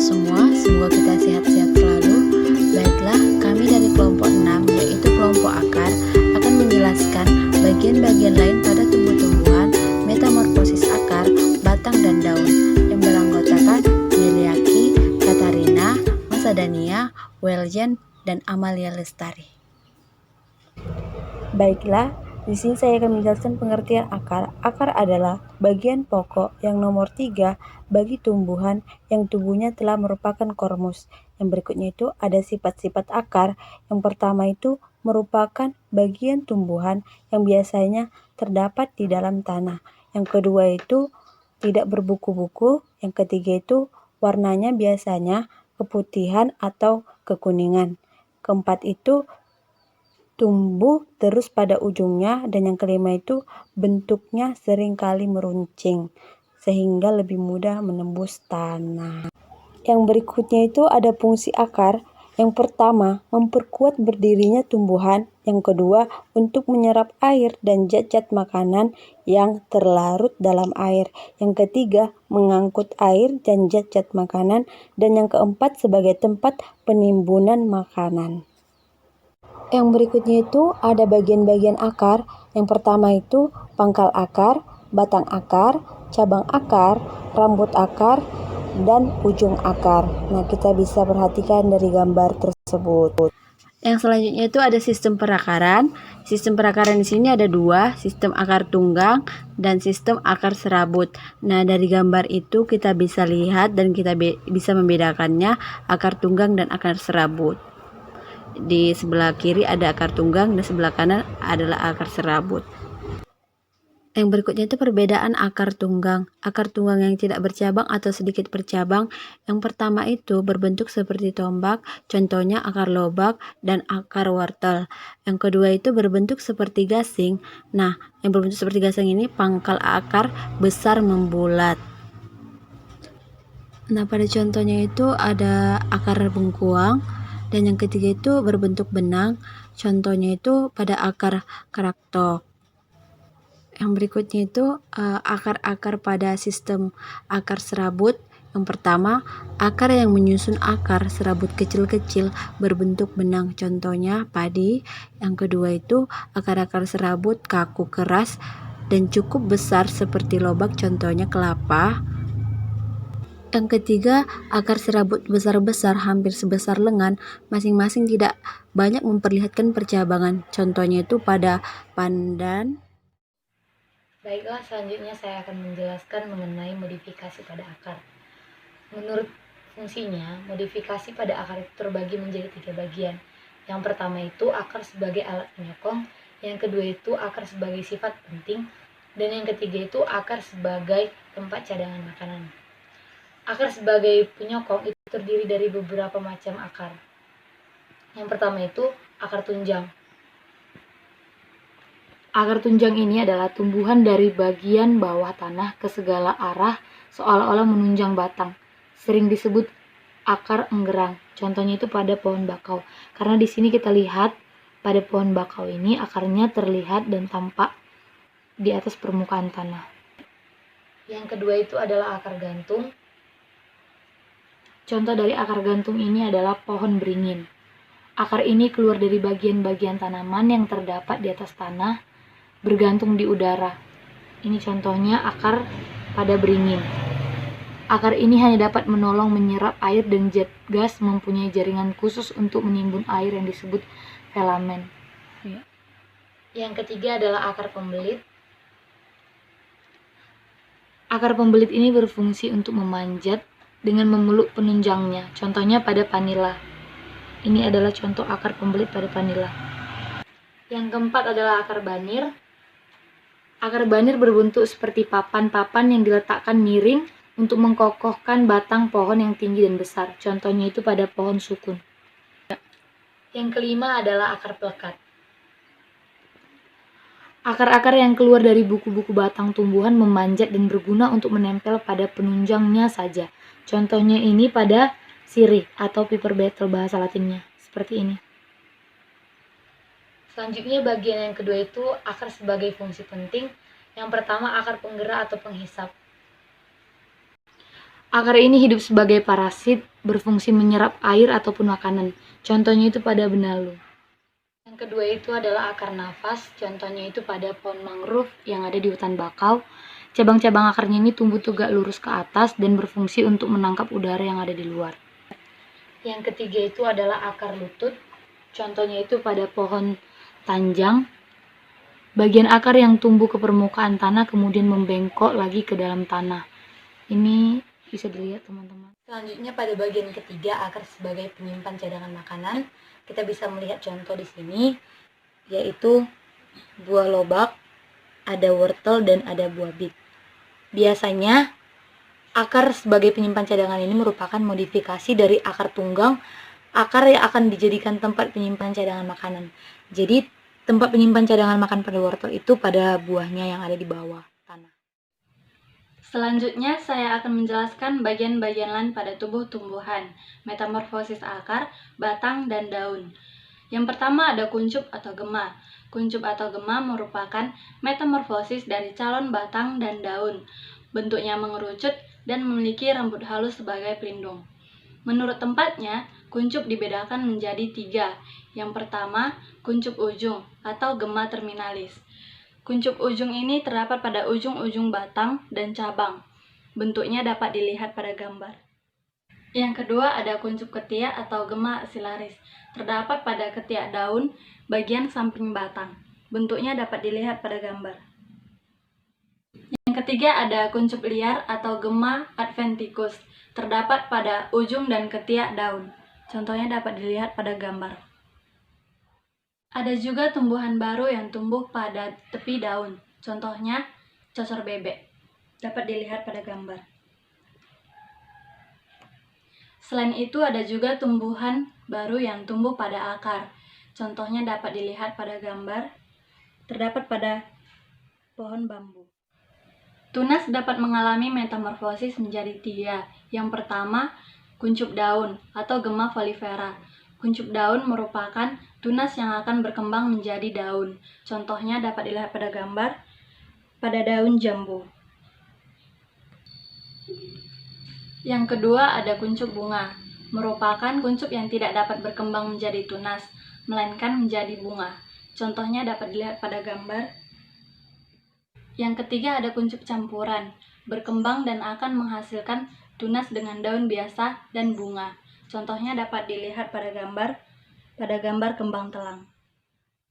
semua, semoga kita sehat-sehat selalu. Baiklah, kami dari kelompok 6, yaitu kelompok akar, akan menjelaskan bagian-bagian lain pada tumbuh-tumbuhan, metamorfosis akar, batang, dan daun yang beranggotakan Meliaki, Katarina, Masadania, Welgen, dan Amalia Lestari. Baiklah, di sini saya akan menjelaskan pengertian akar. Akar adalah bagian pokok yang nomor 3 bagi tumbuhan yang tubuhnya telah merupakan kormus. Yang berikutnya itu ada sifat-sifat akar. Yang pertama itu merupakan bagian tumbuhan yang biasanya terdapat di dalam tanah. Yang kedua itu tidak berbuku-buku. Yang ketiga itu warnanya biasanya keputihan atau kekuningan. Keempat itu tumbuh terus pada ujungnya, dan yang kelima itu bentuknya seringkali meruncing sehingga lebih mudah menembus tanah. Yang berikutnya itu ada fungsi akar. Yang pertama, memperkuat berdirinya tumbuhan. Yang kedua, untuk menyerap air dan zat-zat makanan yang terlarut dalam air. Yang ketiga, mengangkut air dan zat-zat makanan. Dan yang keempat, sebagai tempat penimbunan makanan. Yang berikutnya itu ada bagian-bagian akar. Yang pertama itu pangkal akar, batang akar, cabang akar, rambut akar, dan ujung akar. Nah, kita bisa perhatikan dari gambar tersebut. Yang selanjutnya itu ada sistem perakaran. Sistem perakaran di sini ada dua, sistem akar tunggang dan sistem akar serabut. Nah, dari gambar itu kita bisa lihat dan kita bisa membedakannya akar tunggang dan akar serabut. Di sebelah kiri ada akar tunggang dan sebelah kanan adalah akar serabut. Yang berikutnya itu perbedaan akar tunggang. Akar tunggang yang tidak bercabang atau sedikit bercabang. Yang pertama itu berbentuk seperti tombak, contohnya akar lobak dan akar wortel. Yang kedua itu berbentuk seperti gasing. Nah, yang berbentuk seperti gasing ini pangkal akar besar membulat. Nah, pada contohnya itu ada akar bengkuang. Dan yang ketiga itu berbentuk benang, contohnya itu pada akar karaktok. Yang berikutnya itu akar-akar pada sistem akar serabut. Yang pertama, akar yang menyusun akar serabut kecil-kecil berbentuk benang, contohnya padi. Yang kedua itu akar-akar serabut kaku keras dan cukup besar seperti lobak, contohnya kelapa. Yang ketiga, akar serabut besar-besar hampir sebesar lengan, masing-masing tidak banyak memperlihatkan percabangan. Contohnya itu pada pandan. Baiklah, selanjutnya saya akan menjelaskan mengenai modifikasi pada akar. Menurut fungsinya, modifikasi pada akar itu terbagi menjadi 3 bagian. Yang pertama itu akar sebagai alat penyokong, yang kedua itu akar sebagai sifat penting, dan yang ketiga itu akar sebagai tempat cadangan makanan. Akar sebagai penyokong itu terdiri dari beberapa macam akar. Yang pertama itu akar tunjang. Akar tunjang ini adalah tumbuhan dari bagian bawah tanah ke segala arah seolah-olah menunjang batang. Sering disebut akar enggerang. Contohnya itu pada pohon bakau. Karena di sini kita lihat pada pohon bakau ini akarnya terlihat dan tampak di atas permukaan tanah. Yang kedua itu adalah akar gantung. Contoh dari akar gantung ini adalah pohon beringin. Akar ini keluar dari bagian-bagian tanaman yang terdapat di atas tanah, bergantung di udara. Ini contohnya akar pada beringin. Akar ini hanya dapat menolong menyerap air dan zat gas, mempunyai jaringan khusus untuk menimbun air yang disebut filamen. Yang ketiga adalah akar pembelit. Akar pembelit ini berfungsi untuk memanjat dengan memeluk penunjangnya, contohnya pada vanila. Ini adalah contoh akar pembelit pada vanila. Yang keempat adalah akar banir. Akar banir berbentuk seperti papan-papan yang diletakkan miring untuk mengkokohkan batang pohon yang tinggi dan besar. Contohnya itu pada pohon sukun. Yang kelima adalah akar pelekat. Akar-akar yang keluar dari buku-buku batang tumbuhan memanjat dan berguna untuk menempel pada penunjangnya saja. Contohnya ini pada sirih atau piper beetle bahasa latinnya, seperti ini. Selanjutnya bagian yang kedua itu akar sebagai fungsi penting. Yang pertama akar penggerak atau penghisap. Akar ini hidup sebagai parasit, berfungsi menyerap air ataupun makanan. Contohnya itu pada benalu. Yang kedua itu adalah akar nafas, contohnya itu pada pohon mangrove yang ada di hutan bakau. Cabang-cabang akarnya ini tumbuh tegak lurus ke atas dan berfungsi untuk menangkap udara yang ada di luar. Yang ketiga itu adalah akar lutut, contohnya itu pada pohon tanjang. Bagian akar yang tumbuh ke permukaan tanah kemudian membengkok lagi ke dalam tanah. Ini bisa dilihat teman-teman. Selanjutnya pada bagian ketiga, akar sebagai penyimpan cadangan makanan. Kita bisa melihat contoh di sini, yaitu buah lobak, ada wortel, dan ada buah bit. Biasanya akar sebagai penyimpan cadangan ini merupakan modifikasi dari akar tunggang, akar yang akan dijadikan tempat penyimpan cadangan makanan. Jadi tempat penyimpan cadangan makan pada wortel itu pada buahnya yang ada di bawah tanah. Selanjutnya saya akan menjelaskan bagian-bagian lain pada tubuh tumbuhan, metamorfosis akar, batang, dan daun. Yang pertama ada kuncup atau gema. Kuncup atau gema merupakan metamorfosis dari calon batang dan daun. Bentuknya mengerucut dan memiliki rambut halus sebagai pelindung. Menurut tempatnya, kuncup dibedakan menjadi 3. Yang pertama, kuncup ujung atau gema terminalis. Kuncup ujung ini terdapat pada ujung-ujung batang dan cabang. Bentuknya dapat dilihat pada gambar. Yang kedua ada kuncup ketiak atau gema axillaris. Terdapat pada ketiak daun bagian samping batang. Bentuknya dapat dilihat pada gambar. Yang ketiga ada kuncup liar atau gema adventicus. Terdapat pada ujung dan ketiak daun. Contohnya dapat dilihat pada gambar. Ada juga tumbuhan baru yang tumbuh pada tepi daun. Contohnya cocor bebek. Dapat dilihat pada gambar. Selain itu ada juga tumbuhan baru yang tumbuh pada akar. Contohnya dapat dilihat pada gambar. Terdapat pada pohon bambu. Tunas dapat mengalami metamorfosis menjadi 3. Yang pertama, kuncup daun atau gema folifera. Kuncup daun merupakan tunas yang akan berkembang menjadi daun. Contohnya dapat dilihat pada gambar pada daun jambu. Yang kedua ada kuncup bunga. Merupakan kuncup yang tidak dapat berkembang menjadi tunas, melainkan menjadi bunga. Contohnya dapat dilihat pada gambar. Yang ketiga ada kuncup campuran, berkembang dan akan menghasilkan tunas dengan daun biasa dan bunga. Contohnya dapat dilihat pada gambar kembang telang.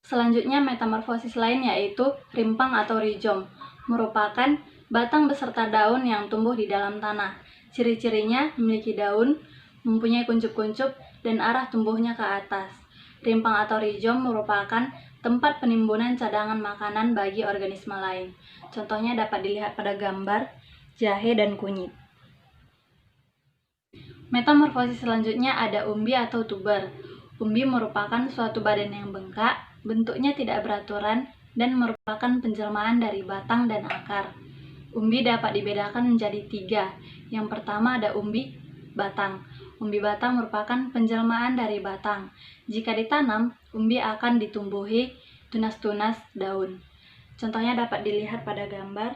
Selanjutnya metamorfosis lain yaitu rimpang atau rizom, merupakan batang beserta daun yang tumbuh di dalam tanah. Ciri-cirinya memiliki daun, mempunyai kuncup-kuncup, dan arah tumbuhnya ke atas. Rimpang atau rizom merupakan tempat penimbunan cadangan makanan bagi organisme lain. Contohnya dapat dilihat pada gambar jahe dan kunyit. Metamorfosis selanjutnya ada umbi atau tuber. Umbi merupakan suatu badan yang bengkak, bentuknya tidak beraturan, dan merupakan penjelmaan dari batang dan akar. Umbi dapat dibedakan menjadi 3. Yang pertama ada umbi batang. Umbi batang merupakan penjelmaan dari batang. Jika ditanam, umbi akan ditumbuhi tunas-tunas daun. Contohnya dapat dilihat pada gambar.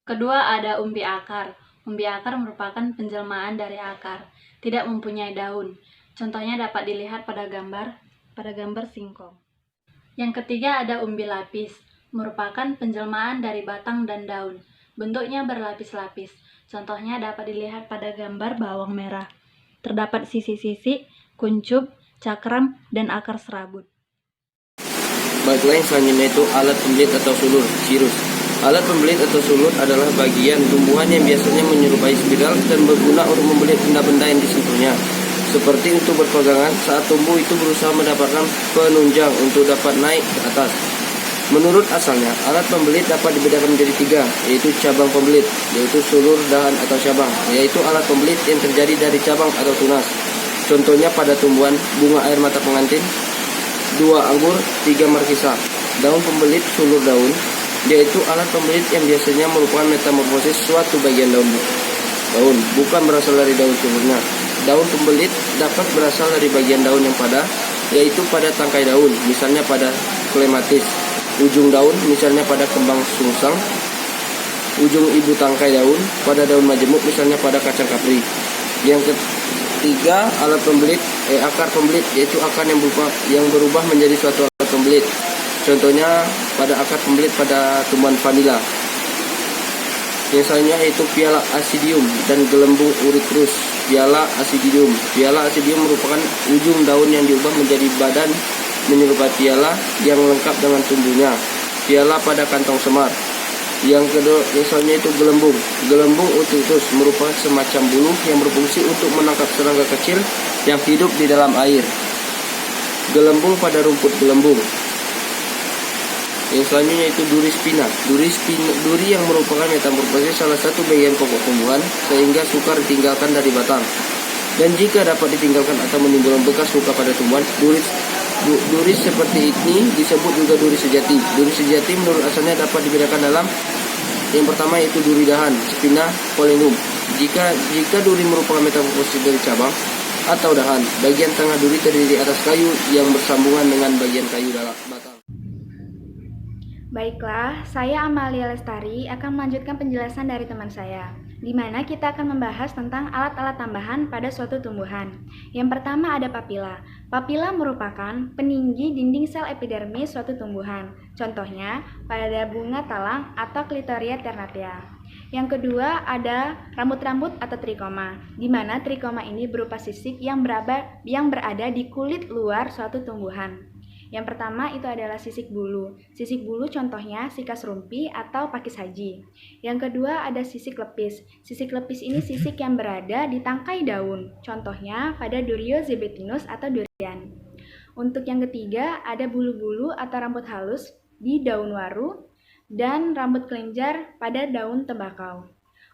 Kedua ada umbi akar. Umbi akar merupakan penjelmaan dari akar, tidak mempunyai daun. Contohnya dapat dilihat pada gambar singkong. Yang ketiga ada umbi lapis, merupakan penjelmaan dari batang dan daun. Bentuknya berlapis-lapis. Contohnya dapat dilihat pada gambar bawang merah. Terdapat sisi-sisi, kuncup, cakram, dan akar serabut. Baiklah, yang selanjutnya itu alat pembelit atau sulur, cirrus. Alat pembelit atau sulur adalah bagian tumbuhan yang biasanya menyerupai spiral dan berguna untuk membelit benda-benda yang disentuhnya. Seperti untuk berpegangan, saat tumbuh itu berusaha mendapatkan penunjang untuk dapat naik ke atas. Menurut asalnya, alat pembelit dapat dibedakan menjadi 3, yaitu cabang pembelit, yaitu sulur, dahan, atau cabang, yaitu alat pembelit yang terjadi dari cabang atau tunas. Contohnya pada tumbuhan bunga air mata pengantin, 2 anggur, 3 markisa. Daun pembelit sulur daun, yaitu alat pembelit yang biasanya merupakan metamorfosis suatu bagian daun, bukan berasal dari daun sulurnya. Daun pembelit dapat berasal dari bagian daun yang padat, yaitu pada tangkai daun, misalnya pada klematis. Ujung daun, misalnya pada kembang sungsang. ujung ibu tangkai daun, pada daun majemuk misalnya pada kacang kapri. Yang ketiga, alat pembelit, akar pembelit, yaitu akar yang berubah menjadi suatu alat pembelit. Contohnya pada akar pembelit pada tumbuhan vanila. Yang selanjutnya yaitu piala asidium dan gelembung uricrus. Piala asidium merupakan ujung daun yang diubah menjadi badan menyerupai piala yang lengkap dengan tumbuhnya. Piala pada kantong semar. Yang selanjutnya itu gelembung. Gelembung uricrus merupakan semacam bulu yang berfungsi untuk menangkap serangga kecil yang hidup di dalam air. Gelembung pada rumput gelembung. Yang selanjutnya itu duri spina. Duri yang merupakan metamorfosis salah satu bagian pokok tumbuhan sehingga sukar ditinggalkan dari batang. Dan jika dapat ditinggalkan atau menimbulkan bekas luka pada tumbuhan, duri seperti ini disebut juga duri sejati. Duri sejati menurut asalnya dapat dibedakan dalam yang pertama yaitu duri dahan, spina polenum. Jika duri merupakan metamorfosis dari cabang atau dahan, bagian tengah duri terdiri atas kayu yang bersambungan dengan bagian kayu dalam batang. Baiklah, saya Amalia Lestari akan melanjutkan penjelasan dari teman saya, di mana kita akan membahas tentang alat-alat tambahan pada suatu tumbuhan. Yang pertama ada papila. Papila merupakan peninggi dinding sel epidermis suatu tumbuhan. Contohnya pada bunga talang atau Clitoria ternatea. Yang kedua ada rambut-rambut atau trikoma, di mana trikoma ini berupa sisik yang berada di kulit luar suatu tumbuhan. Yang pertama itu adalah sisik bulu. Sisik bulu contohnya sikas rumpi atau pakis haji. Yang kedua ada sisik lepis. Sisik lepis ini sisik yang berada di tangkai daun. Contohnya pada Durio zebetinus atau durian. Untuk yang ketiga ada bulu-bulu atau rambut halus di daun waru dan rambut kelenjar pada daun tembakau.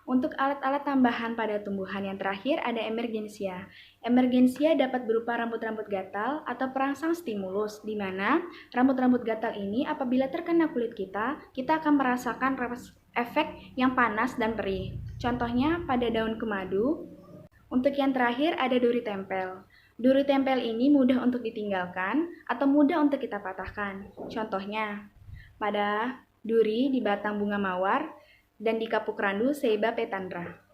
Untuk alat-alat tambahan pada tumbuhan yang terakhir ada emergensia. Emergensia dapat berupa rambut-rambut gatal atau perangsang stimulus, di mana rambut-rambut gatal ini apabila terkena kulit kita akan merasakan efek yang panas dan perih. Contohnya pada daun kemadu. Untuk yang terakhir ada duri tempel. Duri tempel ini mudah untuk ditinggalkan atau mudah untuk kita patahkan. Contohnya pada duri di batang bunga mawar dan di kapuk randu Ceiba petandra.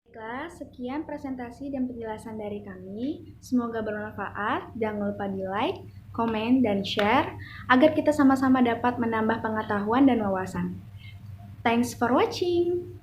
Baiklah, sekian presentasi dan penjelasan dari kami. Semoga bermanfaat. Jangan lupa di like, komen, dan share agar kita sama-sama dapat menambah pengetahuan dan wawasan. Thanks for watching.